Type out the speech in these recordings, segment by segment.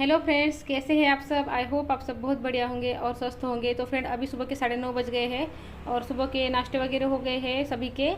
Hello friends, कैसे हैं आप सब। आई होप आप सब बहुत बढ़िया होंगे और स्वस्थ होंगे। तो फ्रेंड, अभी सुबह के 9:30 बज गए हैं और सुबह के नाश्ते वगैरह हो गए हैं सभी के।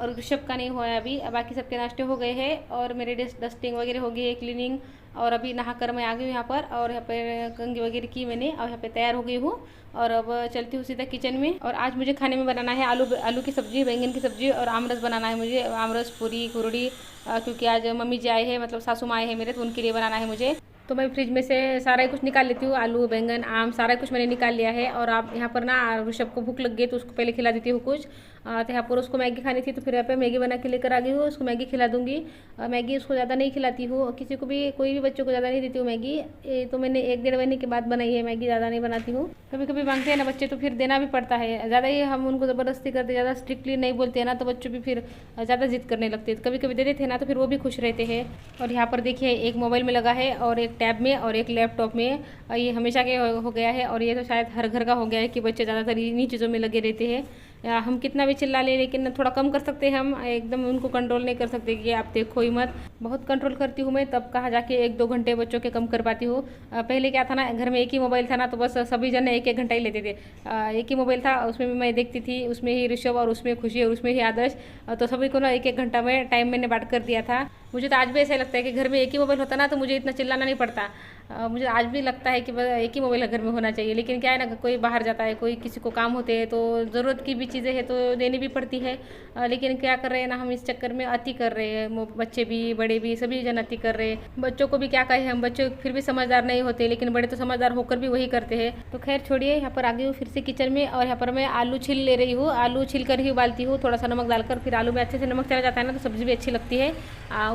और ऋषभ का नहीं हुआ है अभी, बाकी सबके नाश्ते हो गए हैं और मेरे डस्टिंग वगैरह हो गई है, क्लीनिंग। और अभी नहा कर मैं आ गई हूँ यहाँ पर, और यहाँ पर कंघी वगैरह की मैंने, और यहाँ पे तैयार हो गई हूँ। और अब चलती हूँ सीधा किचन में। और आज मुझे खाने में बनाना है आलू आलू की सब्ज़ी, बैंगन की सब्ज़ी, और आमरस बनाना है मुझे, आमरस पूरी कुरड़ी। क्योंकि आज मम्मी जी आए हैं, मतलब सासू माँ आए हैं मेरे, तो उनके लिए बनाना है मुझे। तो मैं फ्रिज में से सारा ही कुछ निकाल लेती हूँ, आलू बैंगन आम सारा कुछ मैंने निकाल लिया है। और आप यहाँ पर ना ऋषभ को भूख लग गई तो उसको पहले खिला देती हूँ कुछ। तो यहाँ पर उसको मैगी खानी थी, तो फिर यहाँ पे मैगी बना के लेकर आ गई हूँ, उसको मैगी खिला दूँगी। मैगी उसको ज़्यादा नहीं खिलाती हूँ, किसी को भी, कोई भी बच्चों को ज़्यादा नहीं देती हूँ मैगी। ये तो मैंने 1-1.5 महीने के बाद बनाई है मैगी, ज़्यादा नहीं बनाती हूँ। कभी कभी मांगते हैं ना बच्चे, तो फिर देना भी पड़ता है। ज़्यादा ही हम उनको ज़बरदस्ती करते, ज़्यादा स्ट्रिक्टली नहीं बोलते हैं ना, तो बच्चों भी फिर ज़्यादा जिद करने लगते हैं। कभी कभी दे देते हैं ना, तो फिर वो भी खुश रहते हैं। और यहाँ पर देखिए, एक मोबाइल में लगा है और एक टैब में और एक लैपटॉप में। ये हमेशा के हो गया है, और ये तो शायद हर घर का हो गया है कि बच्चे ज़्यादातर इन्हीं चीज़ों में लगे रहते हैं। हम कितना भी चिल्ला लें, लेकिन थोड़ा कम कर सकते हैं, हम एकदम उनको कंट्रोल नहीं कर सकते कि आप देखो ही मत। बहुत कंट्रोल करती हूँ मैं, तब कहाँ जाके 1-2 घंटे बच्चों के कम कर पाती हूँ। पहले क्या था ना, घर में एक ही मोबाइल था ना, तो बस सभी जन 1-1 घंटा ही लेते थे। एक ही मोबाइल था, उसमें भी मैं देखती थी, उसमें ही ऋषभ और उसमें खुशी और उसमें ही आदर्श। तो सभी को ना 1-1 घंटा में टाइम मैंने बांट कर दिया था। मुझे तो आज भी ऐसा लगता है कि घर में एक ही मोबाइल होता ना, तो मुझे इतना चिल्लाना नहीं पड़ता। मुझे आज भी लगता है कि बस एक ही मोबाइल घर में होना चाहिए। लेकिन क्या है ना, कोई बाहर जाता है, कोई किसी को काम होते हैं, तो ज़रूरत की भी चीज़ें हैं तो देनी भी पड़ती है। लेकिन क्या कर रहे हैं ना, हम इस चक्कर में अति कर रहे हैं, बच्चे भी बड़े भी सभी जन अति कर रहे हैं। बच्चों को भी क्या कहें हम, बच्चे फिर भी समझदार नहीं होते, लेकिन बड़े तो समझदार होकर भी वही करते हैं। तो खैर छोड़िए, यहाँ पर आ गई हूँ फिर से किचन में, और यहाँ पर मैं आलू छील ले रही हूँ। आलू छील कर ही उबालती हूँ, थोड़ा सा नमक डालकर, फिर आलू में अच्छे से नमक चला जाता है ना, तो सब्ज़ी भी अच्छी लगती है।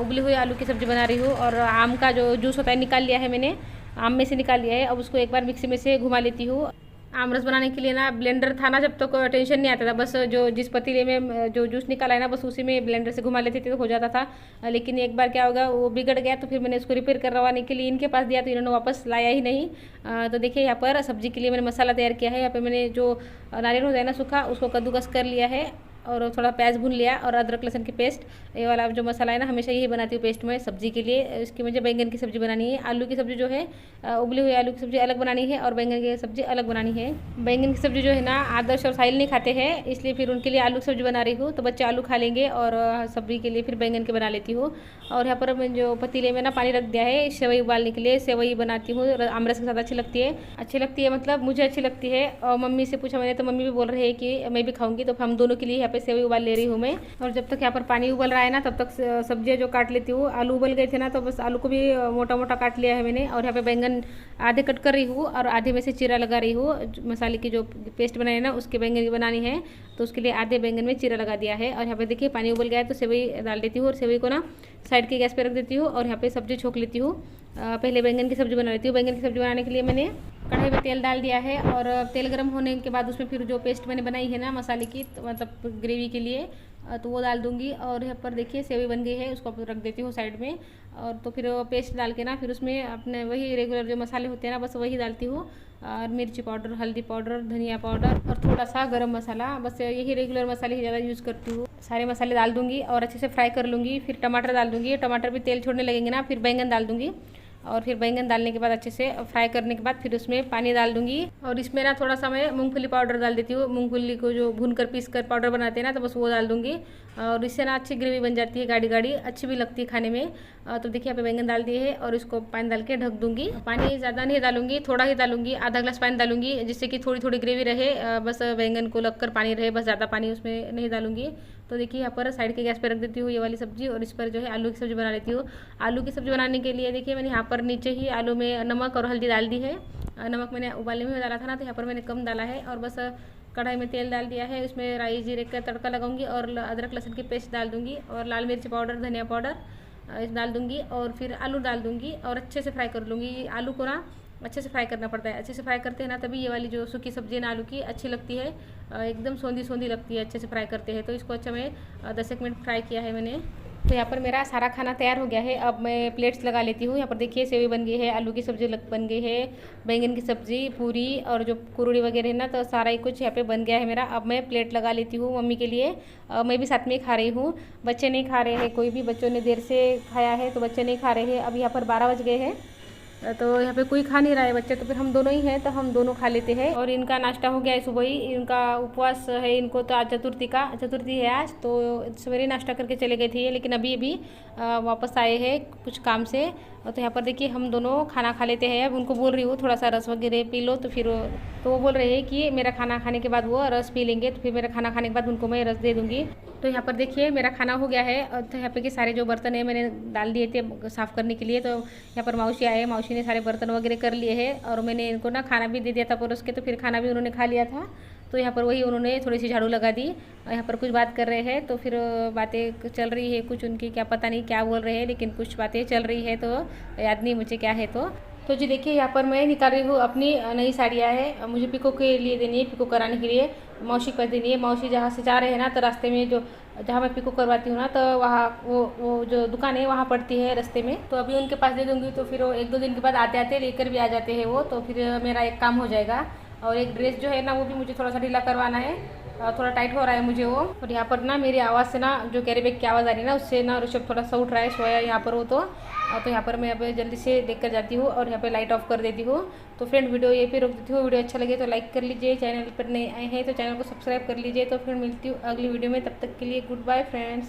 उबली हुई आलू की सब्ज़ी बना रही हूँ। और आम का जो जूस होता है निकाल लिया है मैंने, आम में से निकाल लिया है। अब उसको एक बार मिक्सी में से घुमा लेती हूँ। आम रस बनाने के लिए ना ब्लेंडर था ना, जब तक तो टेंशन नहीं आता था, बस जो जिस पतीले में जो जूस निकाला है ना, बस उसी में ब्लेंडर से घुमा लेते थे तो हो जाता था। लेकिन एक बार क्या होगा, वो बिगड़ गया, तो फिर मैंने उसको रिपेयर करवाने के लिए इनके पास दिया, तो इन्होंने वापस लाया ही नहीं। तो देखिए, यहाँ पर सब्जी के लिए मैंने मसाला तैयार किया है। यहाँ पर मैंने जो नारियल होता है ना सूखा, उसको कद्दूकस कर लिया है, और थोड़ा प्याज भून लिया, और अदरक लहसुन की पेस्ट। ये वाला जो मसाला है ना, हमेशा यही बनाती हूँ पेस्ट में सब्जी के लिए। इसकी मुझे बैंगन की सब्ज़ी बनानी है। आलू की सब्ज़ी जो है, उबली हुई आलू की सब्ज़ी अलग बनानी है, और बैंगन की सब्ज़ी अलग बनानी है। बैंगन की सब्ज़ी जो है ना, आदर्श और साहिल नहीं खाते हैं, इसलिए फिर उनके लिए आलू की सब्ज़ी बना रही हूँ। तो बच्चे आलू खा लेंगे, और सब्ज़ी के लिए फिर बैंगन के बना लेती हूँ। और यहाँ पर मैं जो पतीले में ना पानी रख दिया है सेवई उबालने के लिए, सेवई बनाती हूँ, आमरस के साथ अच्छी लगती है। अच्छी लगती है मतलब मुझे अच्छी लगती है। और मम्मी से पूछा मैंने, तो मम्मी भी बोल रही है कि मैं भी खाऊंगी, तो हम दोनों के लिए यहाँ पे सेवई उबाल ले रही हूँ मैं। और जब तक यहाँ पर पानी उबल रहा है ना, तब तक सब्जियाँ जो काट लेती हूँ। आलू उबल गए थे ना, तो बस आलू को भी मोटा मोटा काट लिया है मैंने। और यहाँ पे बैंगन आधे कट कर रही हूँ, और आधे में से चीरा लगा रही हूँ। मसाले की जो पेस्ट बनाई है ना, उसके बैंगन की बनानी है, तो उसके लिए आधे बैंगन में चीरा लगा दिया है। और यहाँ पे देखिए पानी उबल गया है, तो सेवई डाल देती हूँ, और सेवई को ना साइड के गैस पे रख देती हूँ, और यहाँ पे सब्जी छोंक लेती हूँ। पहले बैंगन की सब्ज़ी बना लेती हूँ। बैंगन की सब्ज़ी बनाने के लिए मैंने कढ़ाई में तेल डाल दिया है, और तेल गर्म होने के बाद उसमें फिर जो पेस्ट मैंने बनाई है ना मसाले की, तो मतलब ग्रेवी के लिए, तो वो डाल दूँगी। और यहाँ पर देखिए सेवई बन गई है, उसको रख देती हूँ साइड में। और तो फिर पेस्ट डाल के ना, फिर उसमें अपने वही रेगुलर जो मसाले होते हैं ना, बस वही डालती हूँ। और मिर्ची पाउडर, हल्दी पाउडर, धनिया पाउडर, और थोड़ा सा गरम मसाला, बस यही रेगुलर मसाले ही ज़्यादा यूज़ करती हूँ। सारे मसाले डाल दूँगी और अच्छे से फ्राई कर लूँगी। फिर टमाटर डाल दूँगी, टमाटर भी तेल छोड़ने लगेंगे ना, फिर बैंगन डाल दूँगी। और फिर बैंगन डालने के बाद अच्छे से फ्राई करने के बाद फिर उसमें पानी डाल दूँगी। और इसमें ना थोड़ा सा मैं मूंगफली पाउडर डाल देती हूँ। मूंगफली को जो भून कर पीस कर पाउडर बनाते हैं ना, तो बस वो डाल दूँगी। और इससे ना अच्छी ग्रेवी बन जाती है, गाढ़ी गाढ़ी, अच्छी भी लगती है खाने में। तो देखिए यहाँ पे बैंगन डाल दिए है, और इसको पानी डाल के ढक दूँगी। पानी ज़्यादा नहीं डालूंगी, थोड़ा ही डालूंगी, आधा ग्लास पानी डालूंगी, जिससे कि थोड़ी थोड़ी ग्रेवी रहे, बस बैंगन को लगकर पानी रहे, बस ज़्यादा पानी उसमें नहीं डालूंगी। तो देखिए यहाँ पर साइड के गैस पे रख देती हूँ ये वाली सब्जी, और इस पर जो है आलू की सब्ज़ी बना लेती हूँ। आलू की सब्ज़ी बनाने के लिए देखिए मैंने यहाँ पर नीचे ही आलू में नमक और हल्दी डाल दी है। नमक मैंने उबालने में डाला था ना, तो यहाँ पर मैंने कम डाला है। और बस कढ़ाई में तेल डाल दिया है, उसमें राई जीरे का तड़का लगाऊंगी, और अदरक लहसुन की पेस्ट डाल दूँगी, और लाल मिर्च पाउडर, धनिया पाउडर डाल दूँगी, और फिर आलू डाल दूँगी, और अच्छे से फ्राई कर लूँगी। आलू को ना अच्छे से फ्राई करना पड़ता है, अच्छे से फ्राई करते हैं ना, तभी ये वाली जो सूखी सब्जी है ना आलू की अच्छी लगती है। एकदम सौंधी सौंधी लगती है अच्छे से फ्राई करते हैं। तो इसको अच्छा मैं 10 मिनट फ्राई किया है मैंने। तो यहाँ पर मेरा सारा खाना तैयार हो गया है। अब मैं प्लेट्स लगा लेती हूँ। यहाँ पर देखिए सेवई बन गई है, आलू की सब्ज़ी बन गई है, बैंगन की सब्ज़ी, पूरी, और जो कुरड़ी वगैरह है ना, तो सारा ही कुछ यहाँ पे बन गया है मेरा। अब मैं प्लेट लगा लेती हूँ मम्मी के लिए। मैं भी साथ में खा रही हूँ। बच्चे नहीं खा रहे हैं, कोई भी, बच्चों ने देर से खाया है तो बच्चे नहीं खा रहे हैं। अब यहाँ पर 12 बज गए हैं, तो यहाँ पे कोई खा नहीं रहा है बच्चे, तो फिर हम दोनों ही हैं तो हम दोनों खा लेते हैं। और इनका नाश्ता हो गया है सुबह ही, इनका उपवास है इनको, तो आज चतुर्थी है आज, तो सवेरे नाश्ता करके चले गए थे लेकिन अभी अभी वापस आए हैं कुछ काम से। तो यहाँ पर देखिए हम दोनों खाना खा लेते हैं। अब उनको बोल रही हूँ थोड़ा सा रस वगैरह पी लो, तो फिर तो वो बोल रहे हैं कि मेरा खाना खाने के बाद वो रस पी लेंगे, तो फिर मेरा खाना खाने के बाद उनको मैं रस दे दूँगी। तो यहाँ पर देखिए मेरा खाना हो गया है, और तो यहाँ पे के सारे जो बर्तन है मैंने डाल दिए थे साफ़ करने के लिए। तो यहाँ पर मौसी आए, मौसी ने सारे बर्तन वगैरह कर लिए हैं, और मैंने इनको ना खाना भी दे दिया था परोस के, तो फिर खाना भी उन्होंने खा लिया था। तो यहाँ पर वही उन्होंने थोड़ी सी झाड़ू लगा दी, और यहाँ पर कुछ बात कर रहे हैं, तो फिर बातें चल रही है कुछ उनकी, क्या पता नहीं क्या बोल रहे हैं, लेकिन कुछ बातें चल रही है, तो याद नहीं मुझे क्या है। तो जी देखिए यहाँ पर मैं निकाल रही हूँ अपनी नई साड़ियाँ है, मुझे पिको के लिए देनी है, पिको कराने के लिए मौसी पर देनी है। मौसी जहाँ से जा रहे हैं ना, तो रास्ते में जो जहाँ मैं पिको करवाती हूँ ना, तो वहाँ वो जो दुकान है वहाँ पड़ती है रास्ते में, तो अभी उनके पास दे दूँगी। तो फिर वो 1-2 दिन के बाद आते आते लेकर भी आ जाते हैं वो, तो फिर मेरा एक काम हो जाएगा। और एक ड्रेस जो है ना वो भी मुझे थोड़ा सा ढीला करवाना है, थोड़ा टाइट हो रहा है मुझे वो। और यहाँ पर ना मेरी आवाज़ से ना जो कैरी बैग की आवाज़ आ रही है ना, उससे ना ऋषभ थोड़ा सा उठ रहा है, सोया यहाँ पर वो। तो यहाँ पर मैं अब जल्दी से देख कर जाती हूँ और यहाँ पे लाइट ऑफ कर देती हूँ। तो फ्रेंड वीडियो ये पे रोक देती हूँ। वीडियो अच्छा लगे तो लाइक कर लीजिए, चैनल पर नए आए हैं तो चैनल को सब्सक्राइब कर लीजिए। तो फिर मिलती हूँ अगली वीडियो में, तब तक के लिए गुड बाय फ्रेंड्स।